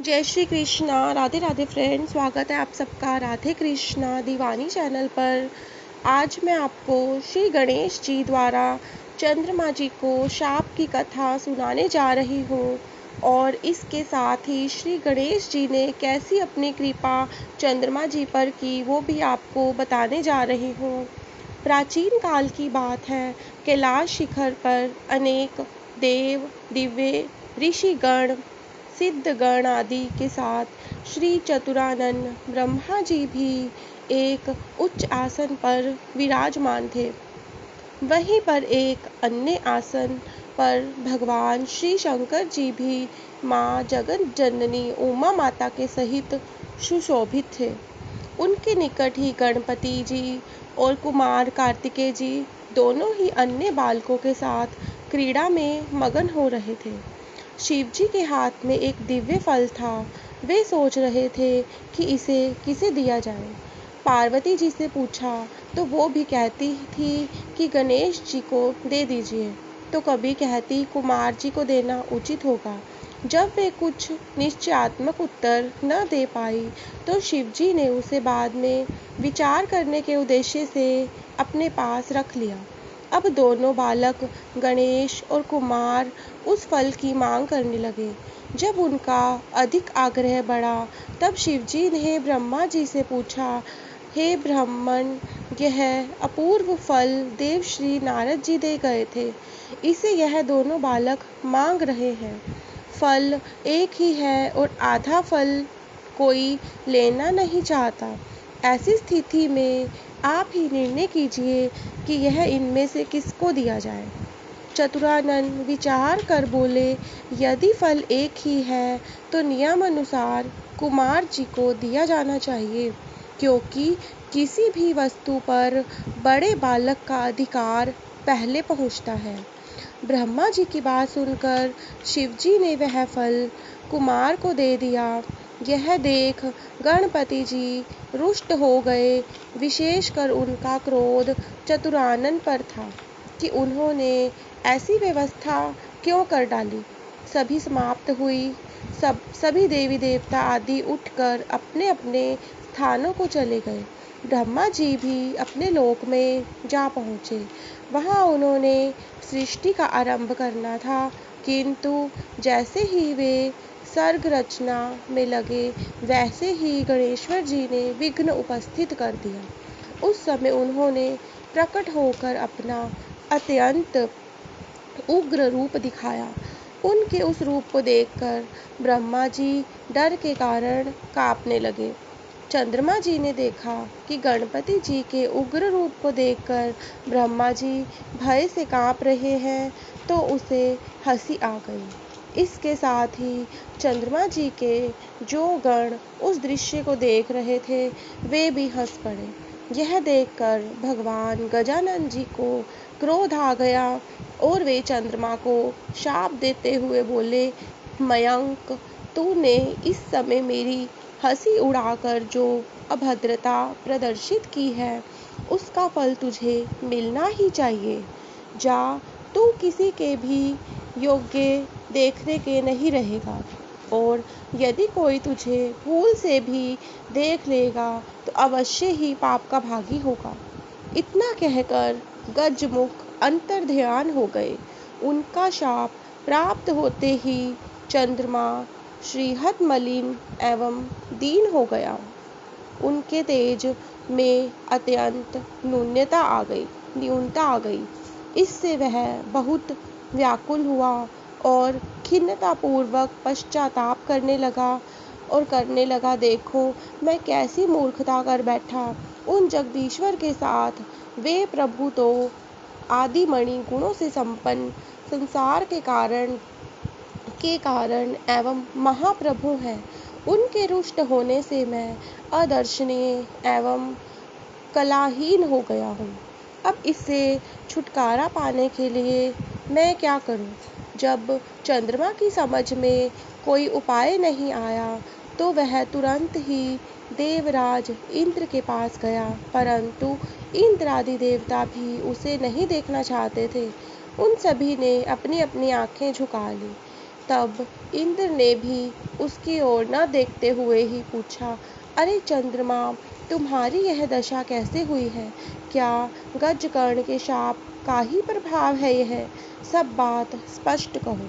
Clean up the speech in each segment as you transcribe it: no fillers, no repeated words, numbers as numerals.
जय श्री कृष्णा। राधे राधे फ्रेंड्स, स्वागत है आप सबका राधे कृष्णा दीवानी चैनल पर। आज मैं आपको श्री गणेश जी द्वारा चंद्रमा जी को शाप की कथा सुनाने जा रही हूँ और इसके साथ ही श्री गणेश जी ने कैसी अपनी कृपा चंद्रमा जी पर की वो भी आपको बताने जा रही हूँ। प्राचीन काल की बात है। कैलाश शिखर पर अनेक देव, दिव्य ऋषिगण, सिद्धगण आदि के साथ श्री चतुरानन ब्रह्मा जी भी एक उच्च आसन पर विराजमान थे। वहीं पर एक अन्य आसन पर भगवान श्री शंकर जी भी माँ जगत जननी उमा माता के सहित सुशोभित थे। उनके निकट ही गणपति जी और कुमार कार्तिकेय जी दोनों ही अन्य बालकों के साथ क्रीड़ा में मगन हो रहे थे। शिव जी के हाथ में एक दिव्य फल था। वे सोच रहे थे कि इसे किसे दिया जाए। पार्वती जी से पूछा तो वो भी कहती थी कि गणेश जी को दे दीजिए, तो कभी कहती कुमार जी को देना उचित होगा। जब वे कुछ निश्चयात्मक उत्तर न दे पाई तो शिव जी ने उसे बाद में विचार करने के उद्देश्य से अपने पास रख लिया। अब दोनों बालक गणेश और कुमार उस फल की मांग करने लगे। जब उनका अधिक आग्रह बढ़ा तब शिवजी ने ब्रह्मा जी से पूछा, हे ब्राह्मण, यह अपूर्व फल देव श्री नारद जी दे गए थे, इसे यह दोनों बालक मांग रहे हैं। फल एक ही है और आधा फल कोई लेना नहीं चाहता। ऐसी स्थिति में आप ही निर्णय कीजिए कि यह इनमें से किसको दिया जाए। चतुरानन विचार कर बोले, यदि फल एक ही है तो नियम अनुसार कुमार जी को दिया जाना चाहिए, क्योंकि किसी भी वस्तु पर बड़े बालक का अधिकार पहले पहुंचता है। ब्रह्मा जी की बात सुनकर शिवजी ने वह फल कुमार को दे दिया। यह देख गणपति जी रुष्ट हो गए। विशेषकर उनका क्रोध चतुरानन पर था कि उन्होंने ऐसी व्यवस्था क्यों कर डाली। सभी समाप्त हुई। सभी देवी देवता आदि उठकर अपने अपने स्थानों को चले गए। ब्रह्मा जी भी अपने लोक में जा पहुँचे। वहाँ उन्होंने सृष्टि का आरंभ करना था, किंतु जैसे ही वे सर्ग रचना में लगे वैसे ही गणेश्वर जी ने विघ्न उपस्थित कर दिया। उस समय उन्होंने प्रकट होकर अपना अत्यंत उग्र रूप दिखाया। उनके उस रूप को देखकर ब्रह्मा जी डर के कारण कांपने लगे। चंद्रमा जी ने देखा कि गणपति जी के उग्र रूप को देखकर ब्रह्मा जी भय से कांप रहे हैं, तो उसे हंसी आ गई। इसके साथ ही चंद्रमा जी के जो गण उस दृश्य को देख रहे थे वे भी हंस पड़े। यह देखकर भगवान गजानन जी को क्रोध आ गया और वे चंद्रमा को शाप देते हुए बोले, मयंक, तूने इस समय मेरी हंसी उड़ाकर जो अभद्रता प्रदर्शित की है उसका फल तुझे मिलना ही चाहिए। जा, तू किसी के भी योग्य देखने के नहीं रहेगा, और यदि कोई तुझे भूल से भी देख लेगा तो अवश्य ही पाप का भागी होगा। इतना कहकर गजमुख अंतर्ध्यान हो गए। उनका शाप प्राप्त होते ही चंद्रमा श्रीहद मलिन एवं दीन हो गया। उनके तेज में अत्यंत न्यूनता आ गई। इससे वह बहुत व्याकुल हुआ और खिन्नतापूर्वक पश्चाताप करने लगा, देखो मैं कैसी मूर्खता कर बैठा। उन जगदीश्वर के साथ वे प्रभु तो आदिमणि गुणों से संपन्न संसार के कारण एवं महाप्रभु हैं। उनके रुष्ट होने से मैं अदर्शनीय एवं कलाहीन हो गया हूँ। अब इससे छुटकारा पाने के लिए मैं क्या करूँ? जब चंद्रमा की समझ में कोई उपाय नहीं आया तो वह तुरंत ही देवराज इंद्र के पास गया, परंतु इंद्र आदि देवता भी उसे नहीं देखना चाहते थे। उन सभी ने अपनी अपनी आंखें झुका ली। तब इंद्र ने भी उसकी ओर न देखते हुए ही पूछा, अरे चंद्रमा, तुम्हारी यह दशा कैसे हुई है? क्या गजकर्ण के शाप का ही प्रभाव है यह? सब बात स्पष्ट कहो।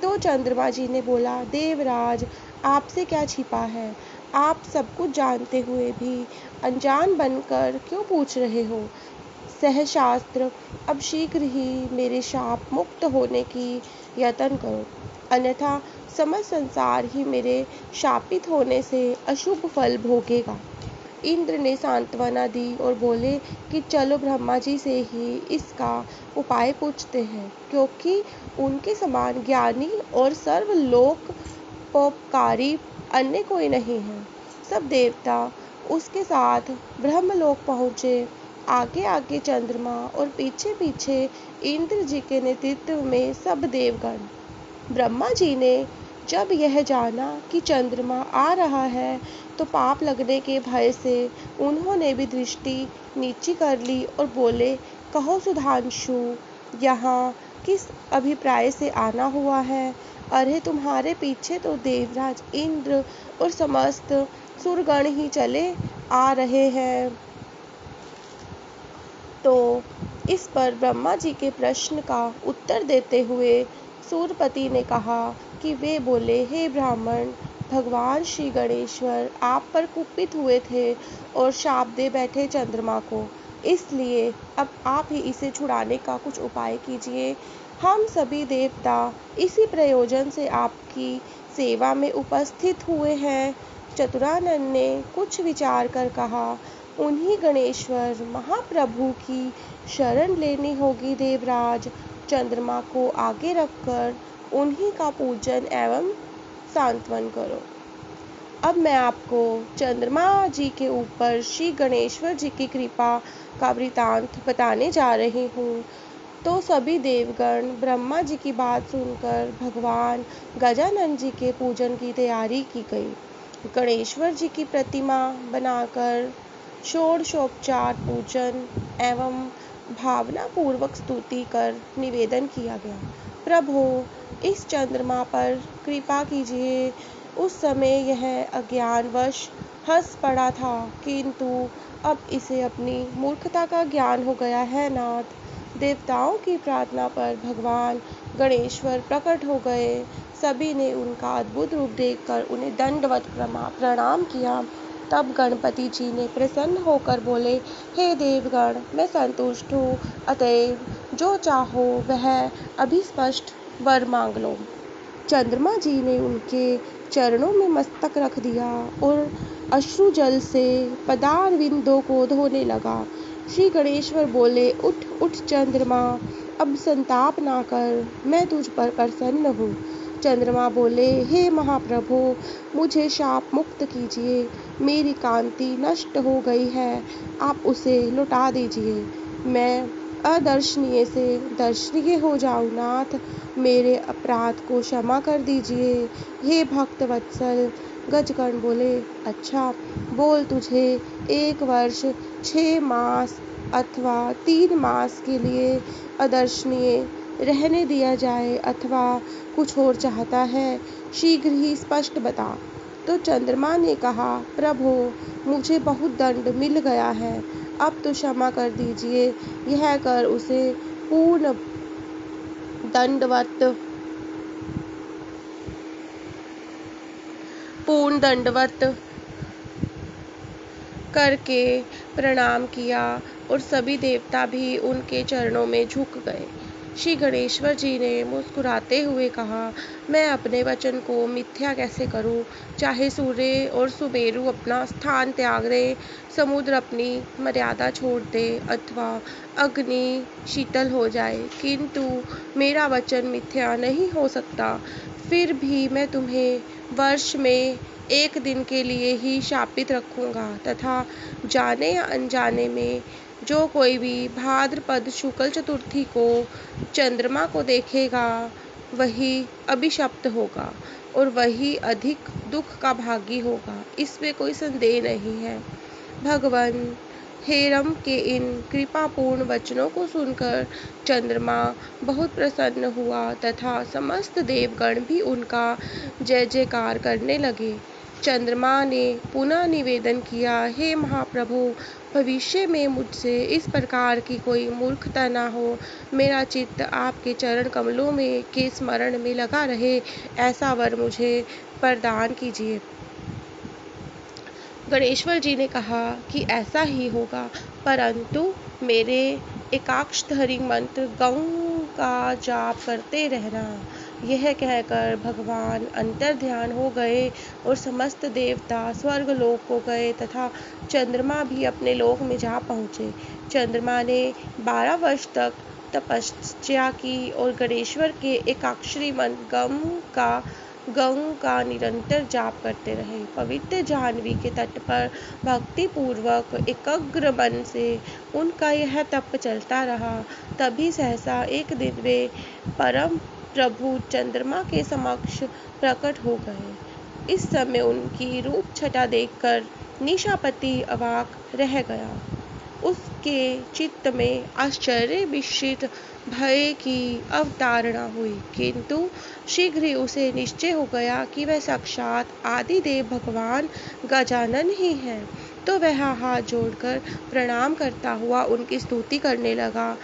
तो चंद्रमा जी ने बोला, देवराज, आपसे क्या छिपा है? आप सब कुछ जानते हुए भी अनजान बनकर क्यों पूछ रहे हो? सहशास्त्र, अब शीघ्र ही मेरे शाप मुक्त होने की यत्न करो, अन्यथा समस्त संसार ही मेरे शापित होने से अशुभ फल भोगेगा। इंद्र ने सांत्वना दी और बोले कि चलो ब्रह्मा जी से ही इसका उपाय पूछते हैं, क्योंकि उनके समान ज्ञानी और सर्वलोकोपकारी अन्य कोई नहीं है। सब देवता उसके साथ ब्रह्मलोक पहुँचे। आगे आगे चंद्रमा और पीछे पीछे इंद्र जी के नेतृत्व में सब देवगण। ब्रह्मा जी ने जब यह जाना कि चंद्रमा आ रहा है तो पाप लगने के भय से उन्होंने भी दृष्टि नीची कर ली और बोले, कहो सुधांशु, यहाँ किस अभिप्राय से आना हुआ है? अरे तुम्हारे पीछे तो देवराज इंद्र और समस्त सुरगण ही चले आ रहे हैं। तो इस पर ब्रह्मा जी के प्रश्न का उत्तर देते हुए सूरपति ने कहा कि वे बोले, हे ब्राह्मण, भगवान श्री गणेश्वर आप पर कुपित हुए थे और शाप दे बैठे चंद्रमा को, इसलिए अब आप ही इसे छुड़ाने का कुछ उपाय कीजिए। हम सभी देवता इसी प्रयोजन से आपकी सेवा में उपस्थित हुए हैं। चतुरानन ने कुछ विचार कर कहा, उन्हीं गणेश्वर महाप्रभु की शरण लेनी होगी देवराज। चंद्रमा को आगे रखकर उन्हीं का पूजन एवं सांत्वन करो। अब मैं आपको चंद्रमा जी के ऊपर श्री गणेश्वर जी की कृपा का वृतांत बताने जा रही हूँ। तो सभी देवगण ब्रह्मा जी की बात सुनकर भगवान गजानन जी के पूजन की तैयारी की गई। गणेश्वर जी की प्रतिमा बनाकर षोडशोपचार पूजन एवं भावना पूर्वक स्तुति कर निवेदन किया गया। प्रभु, इस चंद्रमा पर कृपा कीजिए। उस समय यह अज्ञानवश हंस पड़ा था, किंतु अब इसे अपनी मूर्खता का ज्ञान हो गया है नाथ। देवताओं की प्रार्थना पर भगवान गणेश्वर प्रकट हो गए। सभी ने उनका अद्भुत रूप देखकर उन्हें दंडवत प्रणाम किया। तब गणपति जी ने प्रसन्न होकर बोले, हे देवगण, मैं संतुष्ट हूँ, अतएव जो चाहो वह अभी स्पष्ट वर मांग लो। चंद्रमा जी ने उनके चरणों में मस्तक रख दिया और अश्रु जल से पदारविंदों को धोने लगा। श्री गणेश्वर बोले, उठ उठ चंद्रमा, अब संताप ना कर, मैं तुझ पर प्रसन्न हूँ। चंद्रमा बोले, हे महाप्रभु, मुझे शाप मुक्त कीजिए, मेरी कांति नष्ट हो गई है, आप उसे लौटा दीजिए। मैं अदर्शनीय से दर्शनीय हो जाऊं नाथ, मेरे अपराध को क्षमा कर दीजिए। हे भक्त वत्सल। गजकर्ण बोले, अच्छा बोल, तुझे 1 वर्ष 6 मास अथवा 3 मास के लिए अदर्शनीय रहने दिया जाए अथवा कुछ और चाहता है? शीघ्र ही स्पष्ट बता। तो चंद्रमा ने कहा, प्रभु, मुझे बहुत दंड मिल गया है, अब तो क्षमा कर दीजिए। यह कर उसे पूर्ण दंडवत करके प्रणाम किया और सभी देवता भी उनके चरणों में झुक गए। श्री गणेश्वर जी ने मुस्कुराते हुए कहा, मैं अपने वचन को मिथ्या कैसे करूं? चाहे सूर्य और सुमेरु अपना स्थान त्याग दे, समुद्र अपनी मर्यादा छोड़ दे अथवा अग्नि शीतल हो जाए, किंतु मेरा वचन मिथ्या नहीं हो सकता। फिर भी मैं तुम्हें वर्ष में 1 दिन के लिए ही शापित रखूंगा तथा जाने या अनजाने में जो कोई भी भाद्रपद शुक्ल चतुर्थी को चंद्रमा को देखेगा वही अभिशप्त होगा और वही अधिक दुख का भागी होगा, इसमें कोई संदेह नहीं है। भगवान, हेरम के इन कृपापूर्ण वचनों को सुनकर चंद्रमा बहुत प्रसन्न हुआ तथा समस्त देवगण भी उनका जय जयकार करने लगे। चंद्रमा ने पुनः निवेदन किया, हे महाप्रभु, भविष्य में मुझसे इस प्रकार की कोई मूर्खता न हो। मेरा चित्त आपके चरण कमलों में के स्मरण में लगा रहे, ऐसा वर मुझे प्रदान कीजिए। गणेश्वर जी ने कहा कि ऐसा ही होगा, परंतु मेरे एकाक्षरधारी मंत्र गौ का जाप करते रहना। यह कहकर भगवान अंतर्ध्यान हो गए और समस्त देवता स्वर्ग लोक को गए तथा चंद्रमा भी अपने लोक में जा पहुँचे। चंद्रमा ने 12 वर्ष तक तपस्या की और गणेश्वर के एकाक्षरी मंत्र गंग का निरंतर जाप करते रहे। पवित्र जाह्नवी के तट पर भक्ति पूर्वक एकाग्र मन से उनका यह तप चलता रहा। तभी सहसा एक दिन वे परम प्रभु चंद्रमा के समक्ष प्रकट हो गए। इस समय उनकी रूप छटा देखकर निशापति अवाक रह गया। उसके चित्त में आश्चर्य मिश्रित भय की अवतारणा हुई, किंतु शीघ्र ही उसे निश्चय हो गया कि वह साक्षात आदिदेव भगवान गजानन ही हैं। तो वह हाथ जोड़कर प्रणाम करता हुआ उनकी स्तुति करने लगा।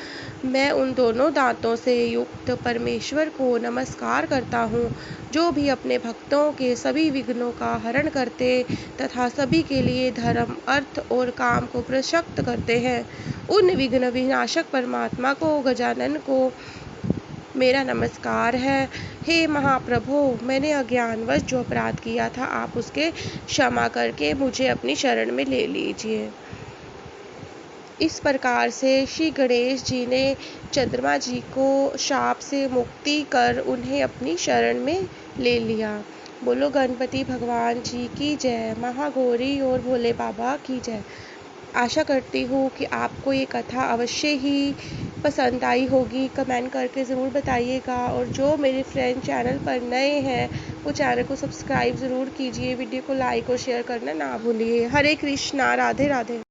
मैं उन दोनों दांतों से युक्त परमेश्वर को नमस्कार करता हूँ, जो भी अपने भक्तों के सभी विघ्नों का हरण करते तथा सभी के लिए धर्म, अर्थ और काम को प्रशस्त करते हैं। उन विघ्न विनाशक परमात्मा को, गजानन को मेरा नमस्कार है। हे महाप्रभु, मैंने अज्ञानवश जो अपराध किया था, आप उसके क्षमा करके मुझे अपनी शरण में ले लीजिए। इस प्रकार से श्री गणेश जी ने चंद्रमा जी को शाप से मुक्ति कर उन्हें अपनी शरण में ले लिया। बोलो गणपति भगवान जी की जय, महागौरी और भोले बाबा की जय। आशा करती हूँ कि आपको ये कथा अवश्य ही पसंद आई होगी। कमेंट करके ज़रूर बताइएगा और जो मेरे फ्रेंड चैनल पर नए हैं वो चैनल को सब्सक्राइब ज़रूर कीजिए। वीडियो को लाइक और शेयर करना ना भूलिए। हरे कृष्णा, राधे राधे।